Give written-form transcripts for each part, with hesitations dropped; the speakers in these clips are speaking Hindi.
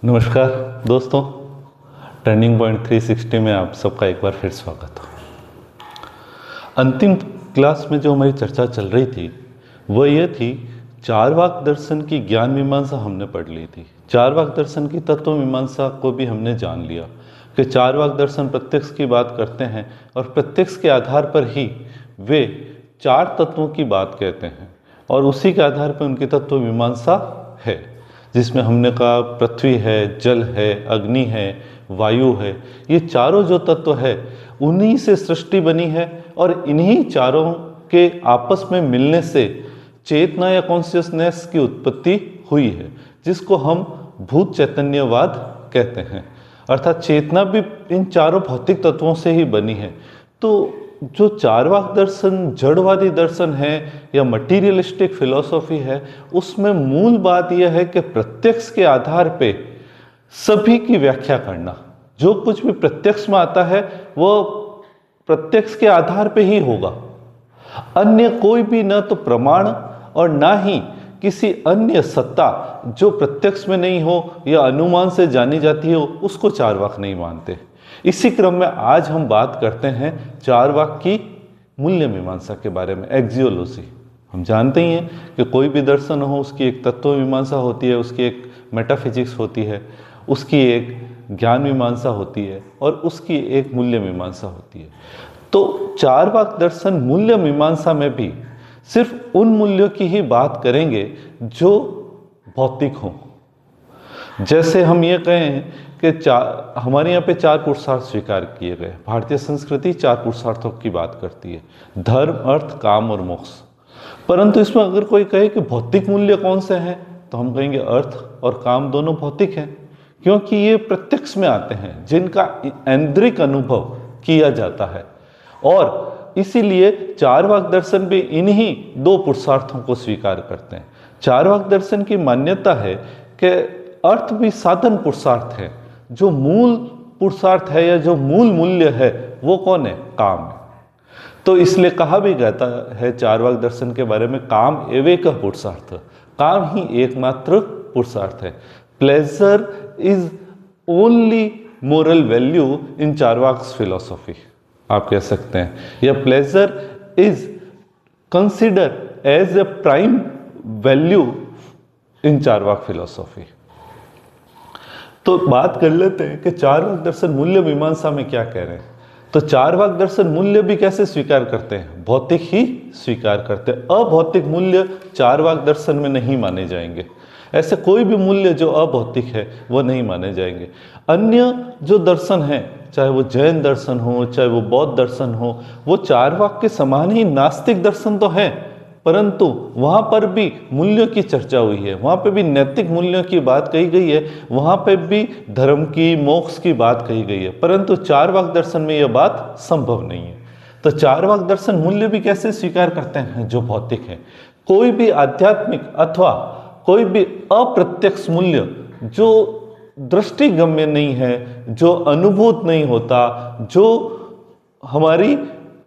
नमस्कार दोस्तों, टर्निंग पॉइंट 360 में आप सबका एक बार फिर स्वागत हो। अंतिम क्लास में जो हमारी चर्चा चल रही थी वह यह थी, चारवाक दर्शन की ज्ञान मीमांसा हमने पढ़ ली थी। चारवाक दर्शन की तत्व मीमांसा को भी हमने जान लिया कि चारवाक दर्शन प्रत्यक्ष की बात करते हैं और प्रत्यक्ष के आधार पर ही वे चार तत्वों की बात कहते हैं और उसी के आधार पर उनकी तत्व मीमांसा है, जिसमें हमने कहा पृथ्वी है, जल है, अग्नि है, वायु है। ये चारों जो तत्व है उन्हीं से सृष्टि बनी है और इन्हीं चारों के आपस में मिलने से चेतना या कॉन्शियसनेस की उत्पत्ति हुई है, जिसको हम भूत चैतन्यवाद कहते हैं। अर्थात चेतना भी इन चारों भौतिक तत्वों से ही बनी है। तो जो चारवाक दर्शन जड़वादी दर्शन है या मटीरियलिस्टिक फिलॉसफी है, उसमें मूल बात यह है कि प्रत्यक्ष के आधार पे सभी की व्याख्या करना। जो कुछ भी प्रत्यक्ष में आता है वह प्रत्यक्ष के आधार पे ही होगा। अन्य कोई भी न तो प्रमाण और ना ही किसी अन्य सत्ता जो प्रत्यक्ष में नहीं हो या अनुमान से जानी जाती हो, उसको चारवाक नहीं मानते। इसी क्रम में आज हम बात करते हैं चारवाक की मूल्य मीमांसा के बारे में, एक्जियोलॉजी। हम जानते ही हैं कि कोई भी दर्शन हो उसकी एक तत्व मीमांसा होती है, उसकी एक मेटाफिजिक्स होती है, उसकी एक ज्ञान मीमांसा होती है और उसकी एक मूल्य मीमांसा होती है। तो चारवाक दर्शन मूल्य मीमांसा में भी सिर्फ उन मूल्यों की ही बात करेंगे जो भौतिक हों। जैसे हम ये कहें कि हमारे यहाँ पे चार पुरुषार्थ स्वीकार किए गए। भारतीय संस्कृति चार पुरुषार्थों की बात करती है, धर्म, अर्थ, काम और मोक्ष। परंतु इसमें अगर कोई कहे कि भौतिक मूल्य कौन से हैं, तो हम कहेंगे अर्थ और काम दोनों भौतिक हैं, क्योंकि ये प्रत्यक्ष में आते हैं, जिनका ऐन्द्रिक अनुभव किया जाता है। और इसीलिए चारवाक दर्शन भी इन्हीं दो पुरुषार्थों को स्वीकार करते हैं। चारवाक दर्शन की मान्यता है कि अर्थ भी साधन पुरुषार्थ है। जो मूल पुरुषार्थ है या जो मूल मूल्य है वो कौन है? काम है। तो इसलिए कहा भी जाता है चारवाक दर्शन के बारे में, काम एवेक पुरुषार्थ, काम ही एकमात्र पुरुषार्थ है। Pleasure is only moral value in Charvaka philosophy, आप कह सकते हैं, या pleasure is consider as a prime value in Charvaka philosophy. तो बात कर लेते हैं कि चारवाक दर्शन मूल्य मीमांसा में क्या कह रहे हैं। तो चारवाक दर्शन मूल्य भी कैसे स्वीकार करते हैं? भौतिक ही स्वीकार करते हैं। अभौतिक मूल्य चारवाक दर्शन में नहीं माने जाएंगे। ऐसे कोई भी मूल्य जो अभौतिक है वो नहीं माने जाएंगे। अन्य जो दर्शन हैं, चाहे वो जैन दर्शन हो, चाहे वो बौद्ध दर्शन हो, वो चारवाक के समान ही नास्तिक दर्शन तो हैं, परंतु वहाँ पर भी मूल्यों की चर्चा हुई है, वहाँ पे भी नैतिक मूल्यों की बात कही गई है, वहाँ पे भी धर्म की, मोक्ष की बात कही गई है। परंतु चारवाक दर्शन में यह बात संभव नहीं है। तो चारवाक दर्शन मूल्य भी कैसे स्वीकार करते हैं? जो भौतिक है। कोई भी आध्यात्मिक अथवा कोई भी अप्रत्यक्ष मूल्य जो दृष्टिगम्य नहीं है, जो अनुभूत नहीं होता, जो हमारी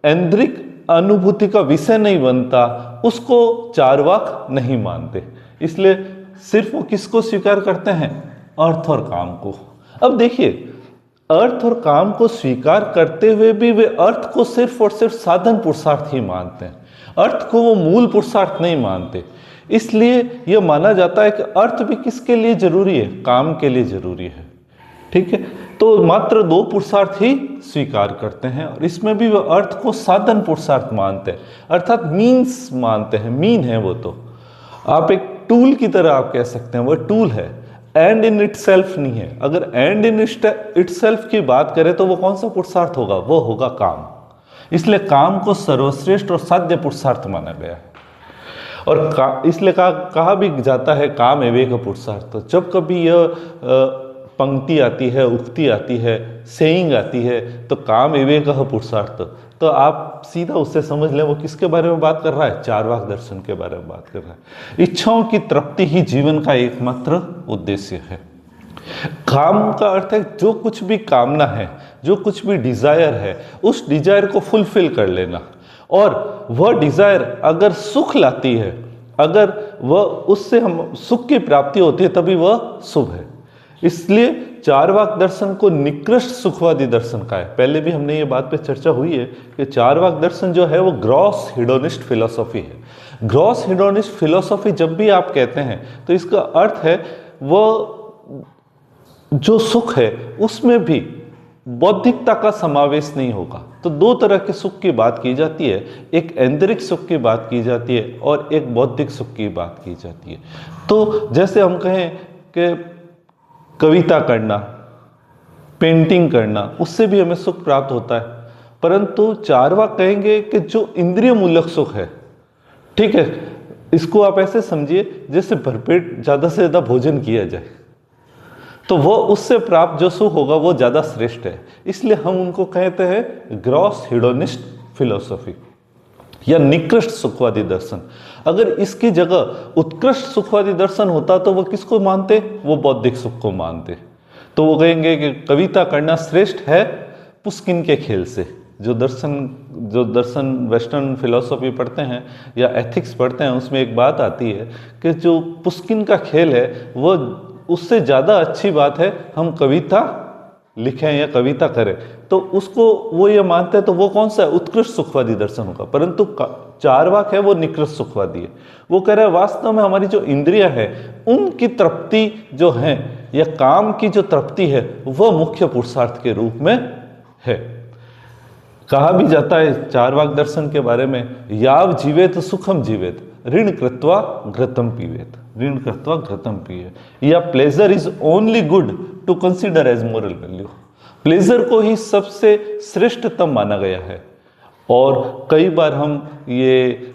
ऐन्द्रिक अनुभूति का विषय नहीं बनता, उसको चारवाक नहीं मानते। इसलिए सिर्फ वो किसको स्वीकार करते हैं? अर्थ और काम को। अब देखिए, अर्थ और काम को स्वीकार करते हुए भी वे अर्थ को सिर्फ और सिर्फ साधन पुरुषार्थ ही मानते हैं, अर्थ को वो मूल पुरुषार्थ नहीं मानते। इसलिए यह माना जाता है कि अर्थ भी किसके लिए जरूरी है? काम के लिए जरूरी है। ठीक है, तो मात्र दो पुरुषार्थ ही स्वीकार करते हैं और इसमें भी वह अर्थ को साधन पुरुषार्थ मानते हैं, अर्थात मीन्स मानते हैं। मीन है वो, तो आप एक टूल की तरह आप कह सकते हैं, वो टूल है, एंड इन इटसेल्फ नहीं है। अगर एंड इन इटसेल्फ की बात करें तो वो कौन सा पुरुषार्थ होगा? वो होगा काम। इसलिए काम को सर्वश्रेष्ठ और साध्य पुरुषार्थ माना गया है और इसलिए कहा भी जाता है काम एवेक पुरुषार्थ। तो जब कभी यह पंक्ति आती है, उक्ति आती है, सेइंग आती है, तो काम एवेक पुरुषार्थ, तो आप सीधा उससे समझ लें वो किसके बारे में बात कर रहा है? चारवाक दर्शन के बारे में बात कर रहा है। इच्छाओं की तृप्ति ही जीवन का एकमात्र उद्देश्य है। काम का अर्थ है जो कुछ भी कामना है, जो कुछ भी डिजायर है, उस डिजायर को फुलफिल कर लेना। और वह डिजायर अगर सुख लाती है, अगर वह उससे हम सुख की प्राप्ति होती है, तभी वह शुभ है। इसलिए चारवाक दर्शन को निकृष्ट सुखवादी दर्शन कहा है। पहले भी हमने ये बात पे चर्चा हुई है कि चारवाक दर्शन जो है वो ग्रॉस हिडोनिस्ट फिलोसॉफी है। ग्रॉस हिडोनिस्ट फिलोसॉफी जब भी आप कहते हैं तो इसका अर्थ है वो जो सुख है उसमें भी बौद्धिकता का समावेश नहीं होगा। तो दो तरह के सुख की बात की जाती है, एक ऐंद्रिक सुख की बात की जाती है और एक बौद्धिक सुख की बात की जाती है। तो जैसे हम कहें कि कविता करना, पेंटिंग करना, उससे भी हमें सुख प्राप्त होता है, परंतु चारवाक कहेंगे कि जो इंद्रिय मूलक सुख है, ठीक है, इसको आप ऐसे समझिए जैसे भरपेट ज़्यादा से ज़्यादा भोजन किया जाए, तो वो उससे प्राप्त जो सुख होगा वो ज़्यादा श्रेष्ठ है। इसलिए हम उनको कहते हैं ग्रॉस हिडोनिस्ट फिलोसॉफी या निकृष्ट सुखवादी दर्शन। अगर इसकी जगह उत्कृष्ट सुखवादी दर्शन होता तो वो किसको मानते? वो बौद्धिक सुख को मानते। तो वो कहेंगे कि कविता करना श्रेष्ठ है पुस्किन के खेल से। जो दर्शन वेस्टर्न फिलोसॉफी पढ़ते हैं या एथिक्स पढ़ते हैं, उसमें एक बात आती है कि जो पुस्किन का खेल है वो उससे ज़्यादा अच्छी बात है हम कविता लिखें या कविता करें, तो उसको वो ये मानते हैं। तो वो कौन सा है? उत्कृष्ट सुखवादी दर्शन होगा। परंतु चारवाक है वो निकृष्ट सुखवादी है। वो कह रहा है वास्तव में हमारी जो इंद्रियां हैं उनकी तृप्ति जो है या काम की जो तृप्ति है वह मुख्य पुरुषार्थ के रूप में है। कहा भी जाता है चारवाक दर्शन के बारे में, याव जीवेत सुखम जीवेत, ऋण कृत्वा घृतम पीवेत, ऋण कृत्वा घृतम पीवेत, या pleasure is only good to consider as moral value. Pleasure को ही सबसे श्रेष्ठतम माना गया है। और कई बार हम ये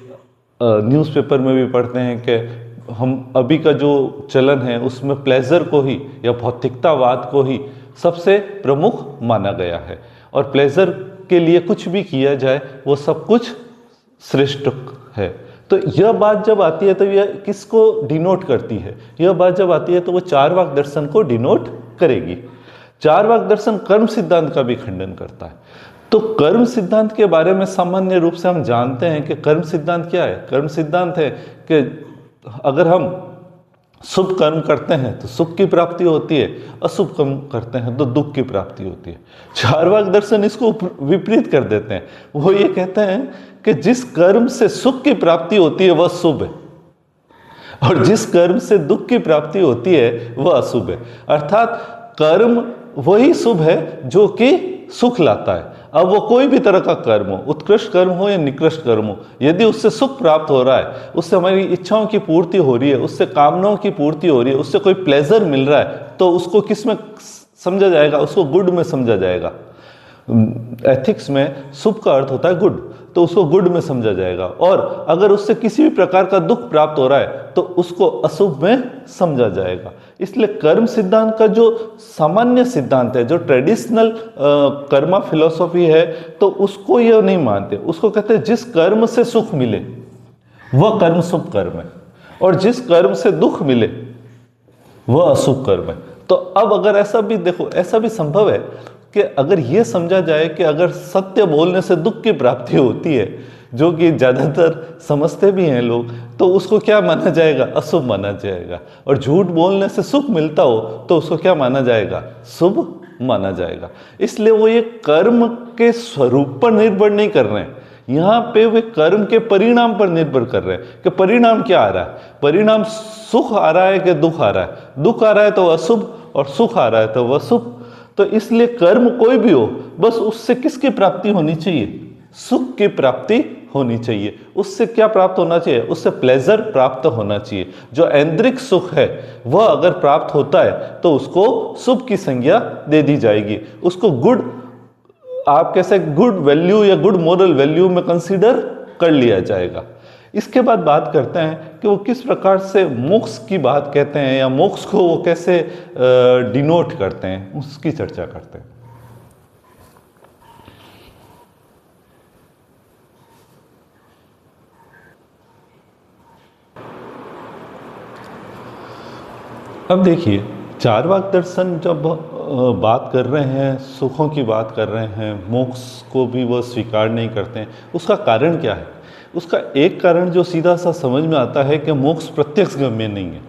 न्यूज़पेपर में भी पढ़ते हैं कि हम अभी का जो चलन है उसमें प्लेजर को ही या भौतिकतावाद को ही सबसे प्रमुख माना गया है, और प्लेजर के लिए कुछ भी किया जाए वो सब कुछ श्रेष्ठ है। तो यह बात जब आती है तो यह किसको डिनोट करती है? यह बात जब आती है तो वो चारवाक दर्शन को डिनोट करेगी। चारवाक दर्शन कर्म सिद्धांत का भी खंडन करता है। तो कर्म सिद्धांत के बारे में सामान्य रूप से हम जानते हैं कि कर्म सिद्धांत क्या है। कर्म सिद्धांत है कि अगर हम शुभ कर्म करते हैं तो सुख की प्राप्ति होती है, अशुभ कर्म करते हैं तो दुख की प्राप्ति होती है। चारवाक दर्शन इसको विपरीत कर देते हैं। वो ये कहते हैं कि जिस कर्म से सुख की प्राप्ति होती है वह शुभ है, और जिस कर्म से दुख की प्राप्ति होती है वह अशुभ है। अर्थात कर्म वही शुभ है जो कि सुख लाता है। अब वो कोई भी तरह का कर्म हो, उत्कृष्ट कर्म हो या निकृष्ट कर्म हो, यदि उससे सुख प्राप्त हो रहा है, उससे हमारी इच्छाओं की पूर्ति हो रही है, उससे कामनाओं की पूर्ति हो रही है, उससे कोई प्लेजर मिल रहा है, तो उसको किस में समझा जाएगा? उसको गुड में समझा जाएगा। एथिक्स में शुभ का अर्थ होता है गुड, तो उसको गुड में समझा जाएगा। और अगर उससे किसी भी प्रकार का दुख प्राप्त हो रहा है तो उसको अशुभ में समझा जाएगा। इसलिए कर्म सिद्धांत का जो सामान्य सिद्धांत है, जो ट्रेडिशनल कर्मा फिलॉसफी है, तो उसको यह नहीं मानते। उसको कहते हैं जिस कर्म से सुख मिले वह कर्म शुभ कर्म है, और जिस कर्म से दुख मिले वह अशुभ कर्म है। तो अब अगर ऐसा भी देखो, ऐसा भी संभव है कि अगर ये समझा जाए कि अगर सत्य बोलने से दुख की प्राप्ति होती है, जो कि ज़्यादातर समझते भी हैं लोग, तो उसको क्या माना जाएगा? अशुभ माना जाएगा। और झूठ बोलने से सुख मिलता हो तो उसको क्या माना जाएगा? शुभ माना जाएगा। इसलिए वो ये कर्म के स्वरूप पर निर्भर नहीं कर रहे हैं, यहाँ पे वे कर्म के परिणाम पर निर्भर कर रहे हैं कि परिणाम क्या आ रहा है। परिणाम सुख आ रहा है कि दुख आ रहा है? दुख आ रहा है तो अशुभ, और सुख आ रहा है तो वह शुभ। तो इसलिए कर्म कोई भी हो, बस उससे किसकी प्राप्ति होनी चाहिए? सुख की प्राप्ति होनी चाहिए। उससे क्या प्राप्त होना चाहिए? उससे प्लेजर प्राप्त होना चाहिए। जो ऐंद्रिक सुख है वह अगर प्राप्त होता है तो उसको शुभ की संज्ञा दे दी जाएगी, उसको गुड, आप कैसे गुड वैल्यू या गुड मोरल वैल्यू में कंसीडर कर लिया जाएगा। इसके बाद बात करते हैं कि वो किस प्रकार से मोक्ष की बात कहते हैं, या मोक्ष को वो कैसे डिनोट करते हैं, उसकी चर्चा करते हैं। अब देखिए, चारवाक दर्शन जब बात कर रहे हैं, सुखों की बात कर रहे हैं, मोक्ष को भी वो स्वीकार नहीं करते हैं। उसका कारण क्या है? उसका एक कारण जो सीधा सा समझ में आता है कि मोक्ष प्रत्यक्ष गम्य नहीं है।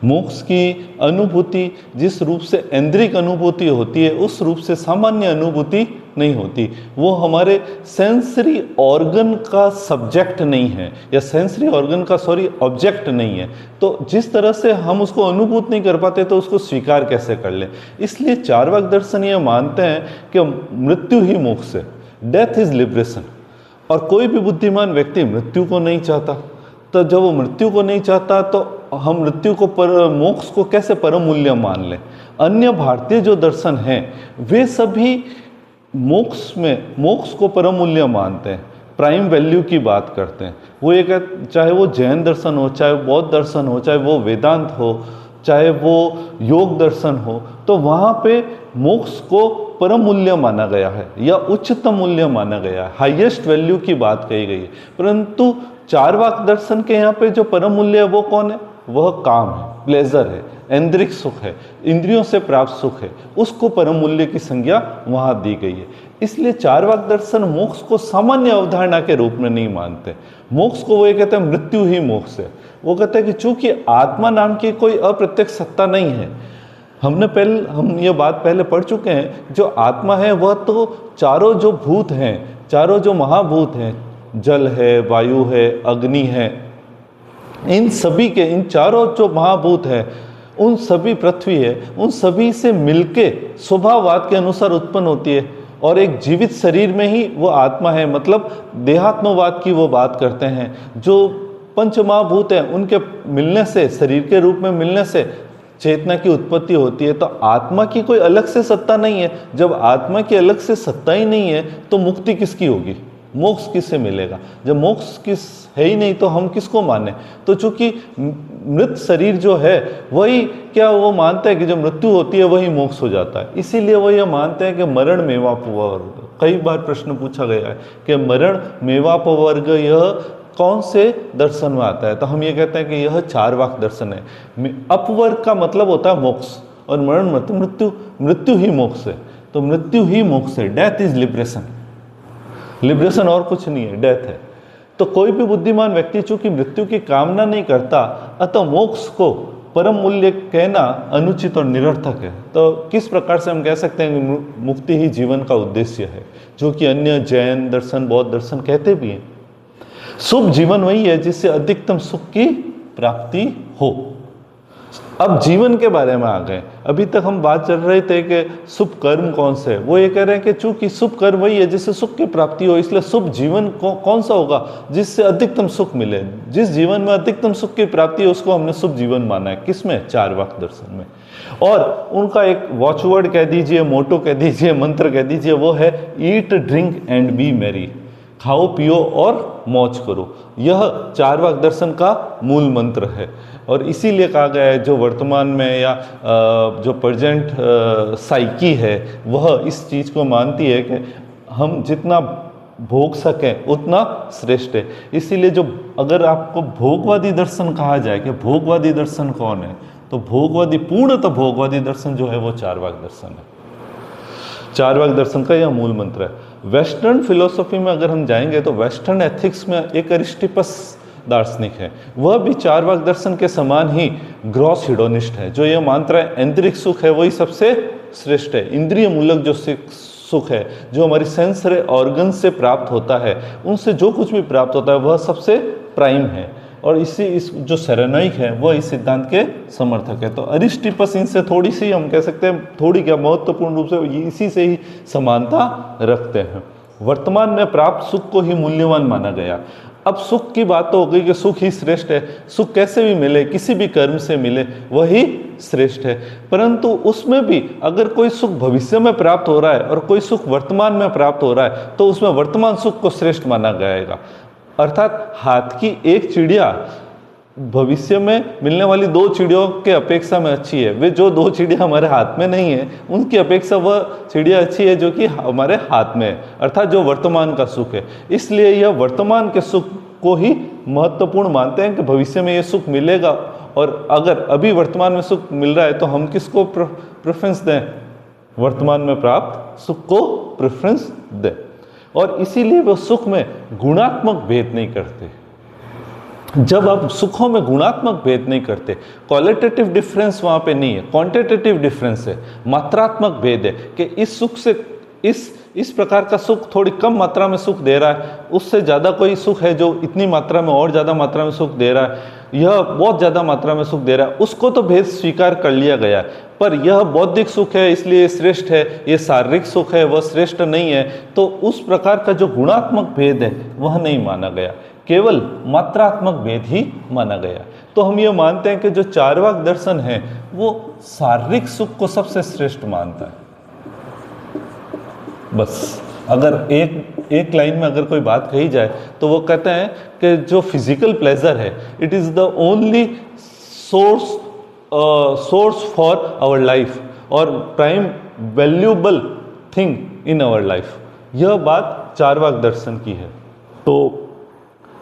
मोक्ष की अनुभूति जिस रूप से ऐन्द्रिक अनुभूति होती है उस रूप से सामान्य अनुभूति नहीं होती। वो हमारे सेंसरी ऑर्गन का सब्जेक्ट नहीं है, या सेंसरी ऑर्गन का ऑब्जेक्ट नहीं है। तो जिस तरह से हम उसको अनुभूत नहीं कर पाते तो उसको स्वीकार कैसे कर लें। इसलिए चार्वाक दर्शन ये मानते हैं कि मृत्यु ही मोक्ष है, डेथ इज लिबरेशन। और कोई भी बुद्धिमान व्यक्ति मृत्यु को नहीं चाहता। तो जब वो मृत्यु को नहीं चाहता तो हम मृत्यु को मोक्ष को कैसे परम मूल्य मान लें। अन्य भारतीय जो दर्शन हैं वे सभी मोक्ष को परम मूल्य मानते हैं, प्राइम वैल्यू की बात करते हैं। वो ये कहते, चाहे वो जैन दर्शन हो, चाहे बौद्ध दर्शन हो, चाहे वो वेदांत हो, चाहे वो योग दर्शन हो, तो वहाँ पे मोक्ष को परम मूल्य माना गया है या उच्चतम मूल्य माना गया है, हाईएस्ट वैल्यू की बात कही गई है। परंतु चार्वाक दर्शन के यहाँ पे जो परम मूल्य है वो कौन है? वह काम है, प्लेजर है, ऐन्द्रिक सुख है, इंद्रियों से प्राप्त सुख है, उसको परम मूल्य की संज्ञा वहाँ दी गई है। इसलिए चार्वाक दर्शन मोक्ष को सामान्य अवधारणा के रूप में नहीं मानते। मोक्ष को वो ये कहते हैं मृत्यु ही मोक्ष है। वो कहते हैं कि चूंकि आत्मा नाम की कोई अप्रत्यक्ष सत्ता नहीं है, हम ये बात पहले पढ़ चुके हैं, जो आत्मा है वह तो चारों जो भूत हैं, चारों जो महाभूत हैं, जल है, वायु है, अग्नि है, इन सभी के, इन चारों जो महाभूत हैं, उन सभी, पृथ्वी है, उन सभी से मिलके स्वभाववाद के अनुसार उत्पन्न होती है और एक जीवित शरीर में ही वो आत्मा है। मतलब देहात्मवाद की वो बात करते हैं। जो पंच महाभूत हैं उनके मिलने से, शरीर के रूप में मिलने से चेतना की उत्पत्ति होती है। तो आत्मा की कोई अलग से सत्ता नहीं है। जब आत्मा की अलग से सत्ता ही नहीं है तो मुक्ति किसकी होगी, मोक्ष किससे मिलेगा? जब मोक्ष किस है ही नहीं तो हम किसको माने? तो चूंकि मृत शरीर जो है वही, क्या वो मानता है कि जब मृत्यु होती है वही मोक्ष हो जाता है। इसीलिए वो ये मानते हैं कि मरण मेवापवर्ग। कई बार प्रश्न पूछा गया है कि मरण मेवापवर्ग यह कौन से दर्शन में आता है? तो हम ये कहते हैं कि यह चार्वाक दर्शन है। अपवर्ग का मतलब होता है मोक्ष, और मरण मतलब मृत्यु ही मोक्ष है। तो मृत्यु ही मोक्ष है, डेथ इज लिबरेशन। लिबरेशन और कुछ नहीं है, डेथ है। तो कोई भी बुद्धिमान व्यक्ति चूंकि मृत्यु की कामना नहीं करता, अतः मोक्ष को परम मूल्य कहना अनुचित और निरर्थक है। तो किस प्रकार से हम कह सकते हैं कि मुक्ति ही जीवन का उद्देश्य है, जो कि अन्य जैन दर्शन, बौद्ध दर्शन कहते भी हैं। शुभ जीवन वही है जिससे अधिकतम सुख की प्राप्ति हो। अब जीवन के बारे में आ गए। अभी तक हम बात चल रहे थे कि शुभ कर्म कौन से है। वो ये कह रहे हैं कि चूंकि शुभ कर्म वही है जिससे सुख की प्राप्ति हो, इसलिए शुभ जीवन कौन सा होगा जिससे अधिकतम सुख मिले। जिस जीवन में अधिकतम सुख की प्राप्ति है उसको हमने शुभ जीवन माना है। किसमें? चार्वाक दर्शन में। और उनका एक वॉचवर्ड कह दीजिए, मोटो कह दीजिए, मंत्र कह दीजिए, वो है eat drink and B Mary. खाओ पियो और मौज करो। यह चार्वाक दर्शन का मूल मंत्र है। और इसीलिए कहा गया है जो वर्तमान में या जो प्रेजेंट साइकी है वह इस चीज़ को मानती है कि हम जितना भोग सकें उतना श्रेष्ठ है। इसीलिए जो, अगर आपको भोगवादी दर्शन कहा जाए कि भोगवादी दर्शन कौन है, तो भोगवादी, पूर्णतः भोगवादी दर्शन जो है वो चार्वाक दर्शन है। चार्वाक दर्शन का यह मूल मंत्र है। वेस्टर्न फिलोसफी में अगर हम जाएंगे तो वेस्टर्न एथिक्स में एक अरिस्टिपस दार्शनिक है, वह भी चार्वाक दर्शन के समान ही ग्रॉस हिडोनिस्ट है, जो यह मानता है ऐन्द्रिक सुख है वही सबसे श्रेष्ठ है। इंद्रिय मूलक जो सुख है, जो हमारी सेंसरी ऑर्गन से प्राप्त होता है, उनसे जो कुछ भी प्राप्त होता है वह सबसे प्राइम है। और इस जो सेरेनाइक है वह इस सिद्धांत के समर्थक है। तो अरिस्टिपस इनसे थोड़ी सी, हम कह सकते हैं थोड़ी क्या, महत्वपूर्ण रूप से इसी से ही समानता रखते हैं। वर्तमान में प्राप्त सुख को ही मूल्यवान माना गया। अब सुख की बात तो हो गई कि सुख ही श्रेष्ठ है। सुख कैसे भी मिले, किसी भी कर्म से मिले, वही श्रेष्ठ है। परंतु उसमें भी अगर कोई सुख भविष्य में प्राप्त हो रहा है और कोई सुख वर्तमान में प्राप्त हो रहा है तो उसमें वर्तमान सुख को श्रेष्ठ माना जाएगा। अर्थात हाथ की एक चिड़िया भविष्य में मिलने वाली दो चिड़ियों के अपेक्षा में अच्छी है। वे जो दो चिड़िया हमारे हाथ में नहीं है उनकी अपेक्षा वह चिड़िया अच्छी है जो कि हमारे हाथ में है, अर्थात जो वर्तमान का सुख है। इसलिए यह वर्तमान के सुख को ही महत्वपूर्ण मानते हैं कि भविष्य में यह सुख मिलेगा। और अगर अभी वर्तमान में सुख मिल रहा है तो हम किसको प्रेफरेंस दें? वर्तमान में प्राप्त सुख को प्रेफरेंस दें। और इसीलिए वो सुख में गुणात्मक भेद नहीं करते। जब आप सुखों में गुणात्मक भेद नहीं करते, क्वालिटेटिव डिफरेंस वहाँ पे नहीं है, क्वांटिटेटिव डिफरेंस है, मात्रात्मक भेद है कि इस सुख से इस प्रकार का सुख थोड़ी कम मात्रा में सुख दे रहा है, उससे ज़्यादा कोई सुख है जो इतनी मात्रा में और ज़्यादा मात्रा में सुख दे रहा है, यह बहुत ज़्यादा मात्रा में सुख दे रहा है, उसको तो भेद स्वीकार कर लिया गया है। पर यह बौद्धिक सुख है इसलिए श्रेष्ठ है, यह शारीरिक सुख है वह श्रेष्ठ नहीं है, तो उस प्रकार का जो गुणात्मक भेद है वह नहीं माना गया, केवल मात्रात्मक भेद ही माना गया। तो हम ये मानते हैं कि जो चार्वाक दर्शन है वो शारीरिक सुख को सबसे श्रेष्ठ मानता है। बस अगर एक लाइन में अगर कोई बात कही जाए तो वो कहते हैं कि जो फिजिकल प्लेजर है it is the only source for our life और prime valuable thing in our life. यह बात चार्वाक दर्शन की है। तो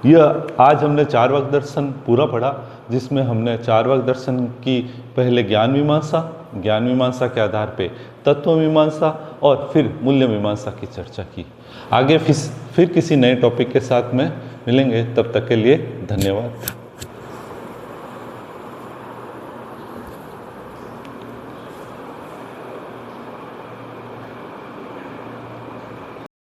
यह आज हमने चार्वाक दर्शन पूरा पढ़ा, जिसमें हमने चार्वाक दर्शन की पहले ज्ञान मीमांसा के आधार पे तत्व मीमांसा और फिर मूल्य मीमांसा की चर्चा की। आगे फिर किसी नए टॉपिक के साथ में मिलेंगे, तब तक के लिए धन्यवाद।